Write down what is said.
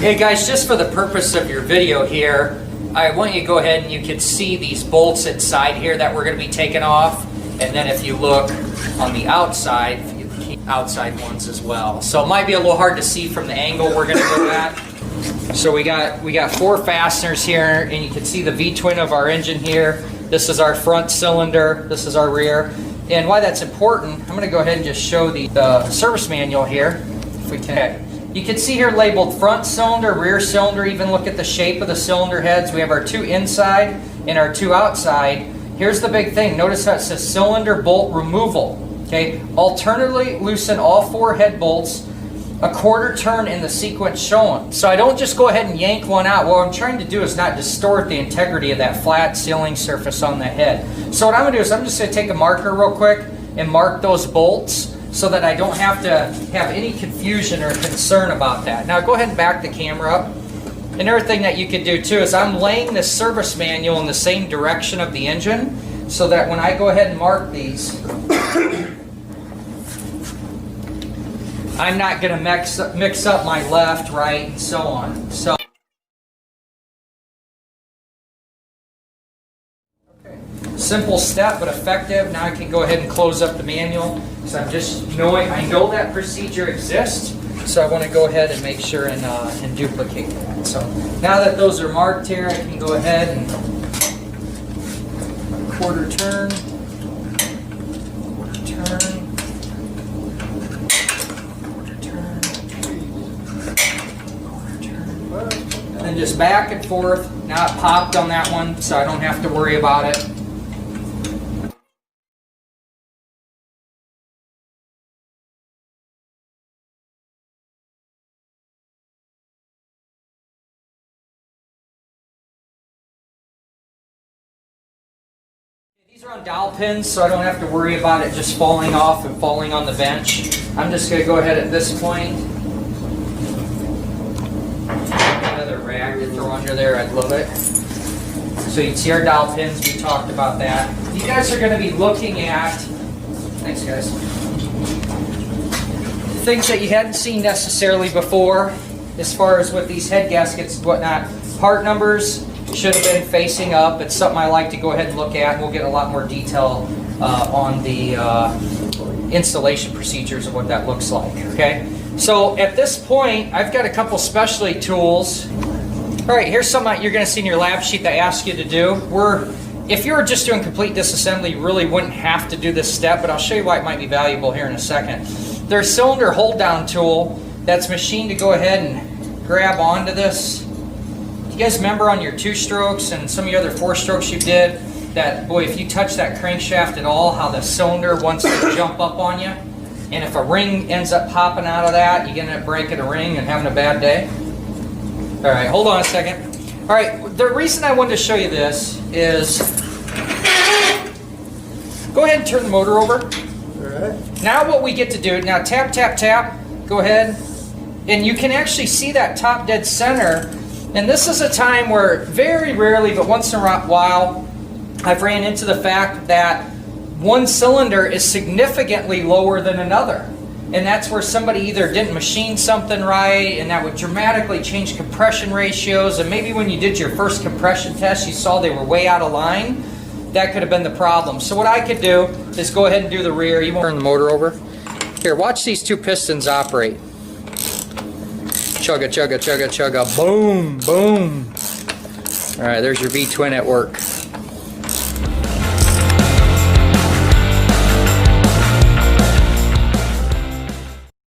Hey guys, just for the purpose of your video here, I want you to go ahead and you can see these bolts inside here that we're going to be taking off. And then if you look on the outside, outside ones as well. So it might be a little hard to see from the angle we're going to go at. So we got 4 fasteners here, and you can see the V-twin of our engine here. This is our front cylinder. This is our rear. And why that's important, I'm going to go ahead and just show the service manual here, if we can. You can see here labeled front cylinder, rear cylinder. Even look at the shape of the cylinder heads. We have our 2 inside and our 2 outside. Here's the big thing. Notice how it says cylinder bolt removal. Okay. Alternately loosen all 4 head bolts a quarter turn in the sequence shown. So I don't just go ahead and yank one out. What I'm trying to do is not distort the integrity of that flat sealing surface on the head. So what I'm going to do is I'm just going to take a marker real quick and mark those bolts so that I don't have to have any confusion or concern about that. Now go ahead and back the camera up. Another thing that you could do too is I'm laying this service manual in the same direction of the engine so that when I go ahead and mark these, I'm not going to mix up my left, right, and so on. So, okay. Simple step, but effective. Now I can go ahead and close up the manual. So I'm just knowing, I know that procedure exists, so I want to go ahead and make sure and duplicate that. So now that those are marked here, I can go ahead and quarter turn, and just back and forth. Now it popped on that one, so I don't have to worry about it. These are on dowel pins, so I don't have to worry about it just falling off and falling on the bench. I'm just going to go ahead at this point. Another rag to throw under there, I'd love it. So you can see our dowel pins, we talked about that. You guys are going to be looking at, thanks guys, things that you hadn't seen necessarily before as far as with these head gaskets and whatnot. Part numbers should have been facing up. It's something I like to go ahead and look at. We'll get a lot more detail on the installation procedures of what that looks like. Okay, so at this point, I've got a couple specialty tools. All right, here's something you're going to see in your lab sheet that asks you to do. If you were just doing complete disassembly, you really wouldn't have to do this step, but I'll show you why it might be valuable here in a second. There's a cylinder hold down tool that's machined to go ahead and grab onto this. You guys remember on your 2-strokes and some of your other 4-strokes you did that, boy, if you touch that crankshaft at all, how the cylinder wants to jump up on you, and if a ring ends up popping out of that, you end up breaking a ring and having a bad day. All right, hold on a second. All right, the reason I wanted to show you this is, go ahead and turn the motor over. All right. Now what we get to do, now tap, tap, tap, go ahead, and you can actually see that top dead center. And this is a time where very rarely, but once in a while, I've ran into the fact that one cylinder is significantly lower than another. And that's where somebody either didn't machine something right, and that would dramatically change compression ratios. And maybe when you did your first compression test, you saw they were way out of line. That could have been the problem. So what I could do is go ahead and do the rear. You won't turn the motor over. Here, watch these 2 pistons operate. Chugga, chugga, chugga, chugga, boom, boom. All right, there's your V-twin at work.